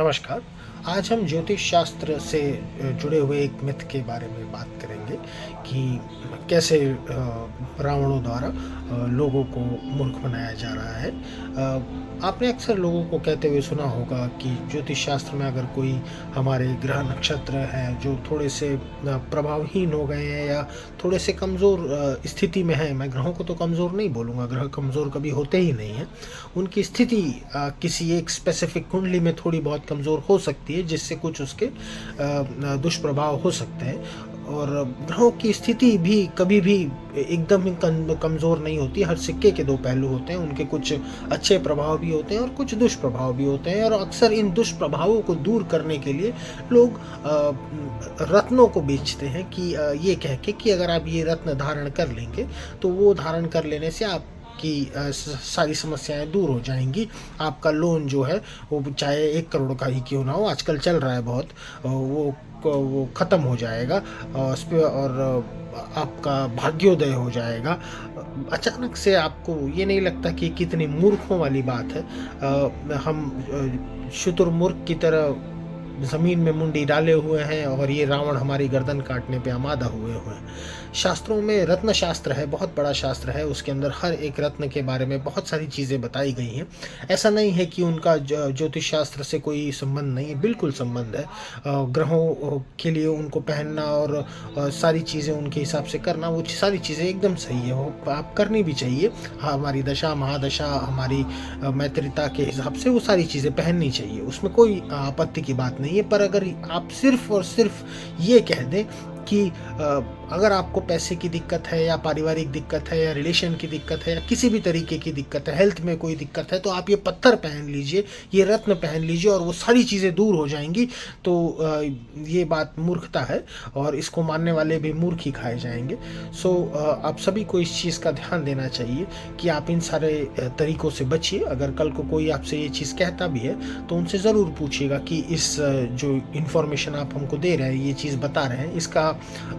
नमस्कार। आज हम ज्योतिष शास्त्र से जुड़े हुए एक मिथ के बारे में बात करेंगे कि कैसे रावणों द्वारा लोगों को मूर्ख बनाया जा रहा है। आपने अक्सर लोगों को कहते हुए सुना होगा कि ज्योतिष शास्त्र में अगर कोई हमारे ग्रह नक्षत्र हैं जो थोड़े से प्रभावहीन हो गए हैं या थोड़े से कमज़ोर स्थिति में हैं, मैं ग्रहों को तो कमज़ोर नहीं बोलूँगा, ग्रह कमज़ोर कभी होते ही नहीं हैं। उनकी स्थिति किसी एक स्पेसिफिक कुंडली में थोड़ी बहुत कमज़ोर हो सकती है, जिससे कुछ उसके दुष्प्रभाव हो सकते हैं। और ग्रहों की स्थिति भी कभी भी एकदम ही कमज़ोर नहीं होती। हर सिक्के के दो पहलू होते हैं, उनके कुछ अच्छे प्रभाव भी होते हैं और कुछ दुष्प्रभाव भी होते हैं। और अक्सर इन दुष्प्रभावों को दूर करने के लिए लोग रत्नों को बेचते हैं कि ये कह के कि अगर आप ये रत्न धारण कर लेंगे तो वो धारण कर लेने से आप की सारी समस्याएं दूर हो जाएंगी। आपका लोन जो है वो चाहे 1 करोड़ का ही क्यों ना हो, आजकल चल रहा है बहुत, वो ख़त्म हो जाएगा और आपका भाग्योदय हो जाएगा। अचानक से आपको ये नहीं लगता कि कितनी मूर्खों वाली बात है। हम शुतुरमुर्ग की तरह ज़मीन में मुंडी डाले हुए हैं और ये रावण हमारी गर्दन काटने पे आमादा हुए हुए हैं। शास्त्रों में रत्न शास्त्र है, बहुत बड़ा शास्त्र है, उसके अंदर हर एक रत्न के बारे में बहुत सारी चीज़ें बताई गई हैं। ऐसा नहीं है कि उनका ज्योतिष शास्त्र से कोई संबंध नहीं है, बिल्कुल संबंध है। ग्रहों के लिए उनको पहनना और सारी चीज़ें उनके हिसाब से करना, वो सारी चीज़ें एकदम सही है, वो आप करनी भी चाहिए। हाँ, हमारी दशा महादशा, हमारी मैत्रिता के हिसाब से वो सारी चीज़ें पहननी चाहिए, उसमें कोई आपत्ति की बात नहीं है। पर अगर आप सिर्फ और सिर्फ ये कह दें कि अगर आपको पैसे की दिक्कत है या पारिवारिक दिक्कत है या रिलेशन की दिक्कत है या किसी भी तरीके की दिक्कत है, हेल्थ में कोई दिक्कत है, तो आप ये पत्थर पहन लीजिए, ये रत्न पहन लीजिए और वो सारी चीज़ें दूर हो जाएंगी। तो ये बात मूर्खता है और इसको मानने वाले भी मूर्ख ही खाए जाएंगे। सो आप सभी को इस चीज़ का ध्यान देना चाहिए कि आप इन सारे तरीकों से बचिए। अगर कल को कोई आपसे ये चीज़ कहता भी है तो उनसे ज़रूर पूछिएगा कि इस जो इन्फॉर्मेशन आप हमको दे रहे हैं, ये चीज़ बता रहे हैं, इसका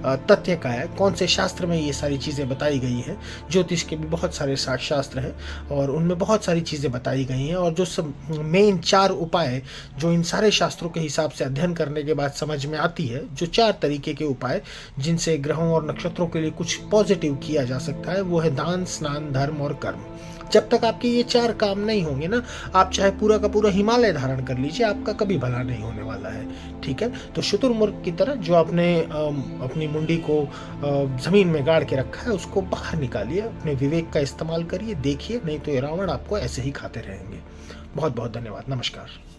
तथ्य क्या है, कौन से शास्त्र में ये सारी चीज़ें बताई गई हैं। ज्योतिष के भी बहुत सारे शास्त्र हैं और उनमें बहुत सारी चीज़ें बताई गई हैं। और जो सब मेन 4 उपाय जो इन सारे शास्त्रों के हिसाब से अध्ययन करने के बाद समझ में आती है, जो 4 तरीके के उपाय जिनसे ग्रहों और नक्षत्रों के लिए कुछ पॉजिटिव किया जा सकता है, वो है दान, स्नान, धर्म और कर्म। जब तक आपके ये 4 काम नहीं होंगे ना, आप चाहे पूरा का पूरा हिमालय धारण कर लीजिए, आपका कभी भला नहीं होने वाला है। ठीक है, तो शुतुरमुर्ग की तरह जो आपने अपनी मुंडी को ज़मीन में गाड़ के रखा है, उसको बाहर निकालिए, अपने विवेक का इस्तेमाल करिए, देखिए, नहीं तो ये रावण आपको ऐसे ही खाते रहेंगे। बहुत बहुत धन्यवाद। नमस्कार।